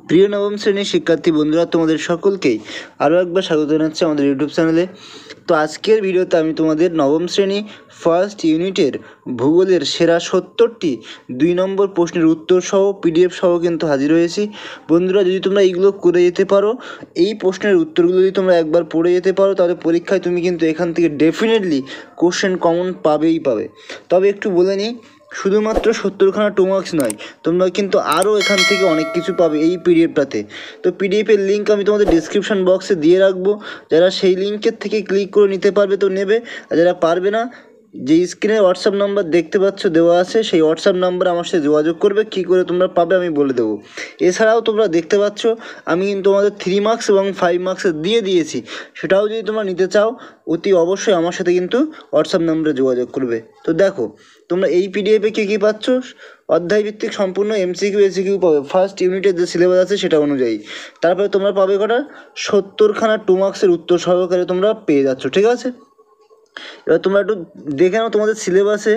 প্রিয় নবম শ্রেণীর শিক্ষার্থী বন্ধুরা, তোমাদের সকলকেই আরও একবার স্বাগত জানাচ্ছি আমাদের ইউটিউব চ্যানেলে। তো আজকের ভিডিওতে আমি তোমাদের নবম শ্রেণী ফার্স্ট ইউনিটের ভূগোলের সেরা 70টি 2 নম্বর প্রশ্নের উত্তর সহ পিডিএফ সহ কিন্তু হাজির হয়েছি। বন্ধুরা, যদি তোমরা এইগুলো করে যেতে পারো, এই প্রশ্নের উত্তরগুলো যদি তোমরা একবার পড়ে যেতে পারো, তাহলে পরীক্ষায় তুমি কিন্তু এখান থেকে ডেফিনেটলি কোশ্চেন কমন পাবেই পাবে। তবে একটু বলে নিই, শুধুমাত্র 70খানা 2 মার্কস নয়, তোমরা কিন্তু আরও এখান থেকে অনেক কিছু পাবে এই পিডিএফটাতে। তো পিডিএফের লিঙ্ক আমি তোমাদের ডিসক্রিপশান বক্সে দিয়ে রাখবো, যারা সেই লিঙ্কের থেকে ক্লিক করে নিতে পারবে তো নেবে, আর যারা পারবে না, যে স্ক্রিনে হোয়াটসঅ্যাপ নাম্বার দেখতে পাচ্ছ দেওয়া আছে, সেই হোয়াটসঅ্যাপ নাম্বারে আমার সাথে যোগাযোগ করবে। কী করে তোমরা পাবে আমি বলে দেবো। এছাড়াও তোমরা দেখতে পাচ্ছ আমি কিন্তু তোমাদের 3 মার্কস এবং 5 মার্কসের দিয়ে দিয়েছি, সেটাও যদি তোমরা নিতে চাও অতি অবশ্যই আমার সাথে কিন্তু হোয়াটসঅ্যাপ নাম্বারে যোগাযোগ করবে। তো দেখো, তোমরা এই পিডিএফে কী পাচ্ছ, অধ্যায়ভিত্তিক সম্পূর্ণ এমসিকিউ এসিকিউ পাবে ফার্স্ট ইউনিটের যে সিলেবাস আছে সেটা অনুযায়ী। তারপরে তোমরা পাবে কটা, 70খানা 2 মার্কসের উত্তর সহকারে তোমরা পেয়ে যাচ্ছ, ঠিক আছে। এবার তোমরা একটু দেখে নাও তোমাদের সিলেবাসে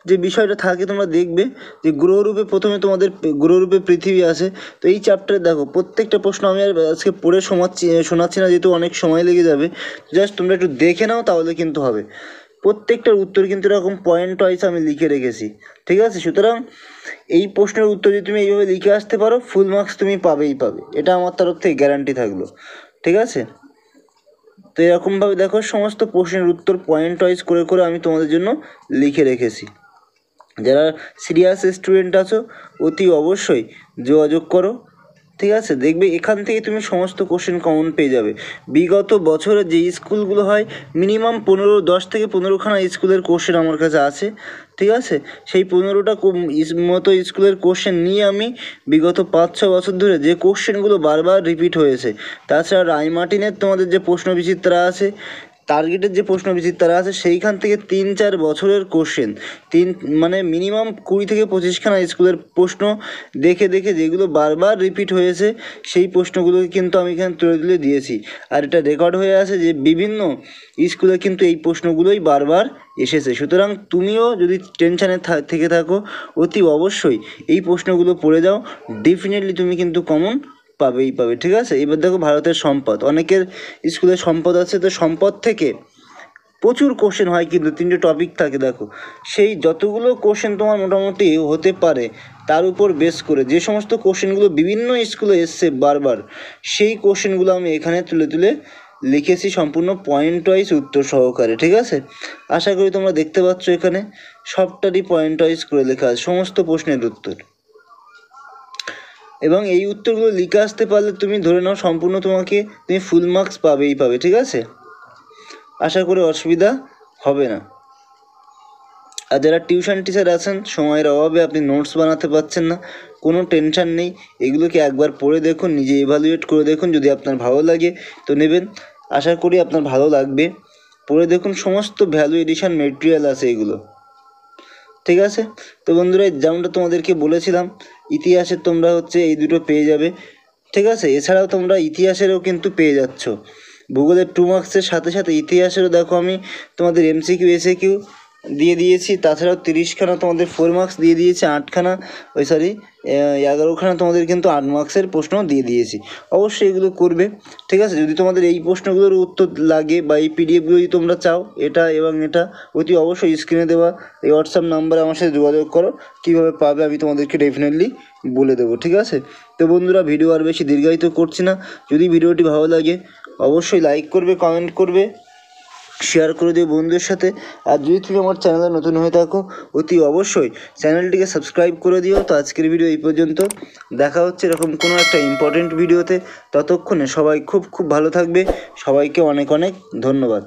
যে বিষয়টা থাকে, তোমরা দেখবে যে গ্রহরূপে প্রথমে তোমাদের গ্রহরূপে পৃথিবী আছে। তো এই চ্যাপ্টারে দেখো প্রত্যেকটা প্রশ্ন আমি আর আজকে পড়ে শোনাচ্ছি না, যেহেতু অনেক সময় লেগে যাবে। জাস্ট তোমরা একটু দেখে নাও, তাহলে কিন্তু হবে। প্রত্যেকটার উত্তর কিন্তু এরকম পয়েন্ট ওয়াইজ আমি লিখে রেখেছি, ঠিক আছে। সুতরাং এই প্রশ্নের উত্তর যদি তুমি এইভাবে লিখে আসতে পারো, ফুল মার্কস তুমি পাবেই পাবে, এটা আমার তরফ থেকে গ্যারান্টি থাকলো, ঠিক আছে। তো এরকমভাবে দেখো সমস্ত প্রশ্নের উত্তর পয়েন্ট ওয়াইজ করে করে আমি তোমাদের জন্য লিখে রেখেছি। যারা সিরিয়াস স্টুডেন্ট আছো অতি অবশ্যই যোগাযোগ করো, ঠিক আছে। দেখবে এখান থেকে তুমি সমস্ত কোশ্চেন কমন পেয়ে যাবে। বিগত বছরে যে স্কুলগুলো হয় মিনিমাম 10 থেকে 15খানা স্কুলের কোশ্চেন আমার কাছে আছে, ঠিক আছে। সেই 15টা মতো স্কুলের কোশ্চেন নিয়ে আমি বিগত 5-6 বছর ধরে যে কোশ্চেনগুলো বারবার রিপিট হয়েছে, তাছাড়া রায়মার্টিনের তোমাদের যে প্রশ্ন বিচিত্রা আছে, টার্গেটের যে প্রশ্ন বিচিত্রা আছে, সেইখান থেকে 3-4 বছরের কোশ্চেন, মানে মিনিমাম 20 থেকে 25খানা স্কুলের প্রশ্ন দেখে দেখে যেগুলো বারবার রিপিট হয়েছে, সেই প্রশ্নগুলোকে কিন্তু আমি এখানে তুলে দিয়েছি। আর এটা রেকর্ড হয়ে আছে যে বিভিন্ন স্কুলে কিন্তু এই প্রশ্নগুলোই বারবার এসেছে। সুতরাং তুমিও যদি টেনশানে থেকে থাকো, অতি অবশ্যই এই প্রশ্নগুলো পড়ে যাও, ডেফিনেটলি তুমি কিন্তু কমন পাবেই পাবে, ঠিক আছে। এবার দেখো ভারতের সম্পদ, অনেকের স্কুলে সম্পদ আছে, তো সম্পদ থেকে প্রচুর কোশ্চেন হয়, কিন্তু 3টে টপিক থাকে। দেখো সেই যতগুলো কোশ্চেন তোমার মোটামুটি হতে পারে, তার উপর বেস করে যে সমস্ত কোশ্চেনগুলো বিভিন্ন স্কুলে এসছে বারবার, সেই কোশ্চেনগুলো আমি এখানে তুলে তুলে লিখেছি সম্পূর্ণ পয়েন্ট ওয়াইজ উত্তর সহকারে, ঠিক আছে। আশা করি তোমরা দেখতে পাচ্ছ এখানে সবটারই পয়েন্ট ওয়াইজ করে লেখা আছে সমস্ত প্রশ্নের উত্তর, এবং এই উত্তরগুলো লিখে আসতে পারলে তুমি ধরে নাও সম্পূর্ণ তুমি ফুল মার্কস পাবেই পাবে, ঠিক আছে। আশা করি অসুবিধা হবে না। আর যারা টিউশন টিচার আছেন, সময়ের অভাবে আপনি নোটস বানাতে পারছেন না, কোনো টেনশান নেই, এগুলোকে একবার পড়ে দেখুন, নিজে এভালুয়েট করে দেখুন, যদি আপনার ভালো লাগে তো নেবেন। আশা করি আপনার ভালো লাগবে। পড়ে দেখুন, সমস্ত ভ্যালু এডিশন মেটেরিয়াল আছে এগুলো, ঠিক আছে। তো বন্ধুরা, যেমনটা তোমাদেরকে বলেছিলাম, ইতিহাসের তোমরা এই দুটো পেয়ে যাবে, ঠিক আছে। এছাড়াও তোমরা ইতিহাসেরও কিন্তু পেয়ে যাচ্ছ। ভূগোলের 2 মার্কসের সাথে সাথে ইতিহাসেরও দেখো আমি তোমাদের এমসিকিউ এসিকিউ দিয়ে দিয়েছি। তাছাড়াও 30খানা তোমাদের 4 মার্কস দিয়ে দিয়েছি, 11খানা তোমাদের কিন্তু 8 মার্কসের প্রশ্ন দিয়ে দিয়েছি। অবশ্যই এগুলো করবে, ঠিক আছে। যদি তোমাদের এই প্রশ্নগুলোর উত্তর লাগে বা এই পিডিএফগুলো যদি তোমরা চাও, এটা এবং এটা, অতি অবশ্যই স্ক্রিনে দেওয়া এই হোয়াটসঅ্যাপ নাম্বারে আমার সাথে যোগাযোগ করো। কীভাবে পাবে আমি তোমাদেরকে ডেফিনেটলি বলে দেবো, ঠিক আছে। তো বন্ধুরা, ভিডিও আর বেশি দীর্ঘায়িত করছি না। যদি ভিডিওটি ভালো লাগে অবশ্যই লাইক করবে, কমেন্ট করবে, শেয়ার করে দিও বন্ধুদের সাথে। আর যদি তুমি আমার চ্যানেলে নতুন হয়ে থাকো, অতি অবশ্যই চ্যানেলটিকে সাবস্ক্রাইব করে দিও। তো আজকের ভিডিও এই পর্যন্ত, দেখা হচ্ছে এরকম কোনো একটা ইম্পর্টেন্ট ভিডিওতে। ততক্ষণে সবাই খুব খুব ভালো থাকবে। সবাইকে অনেক অনেক ধন্যবাদ।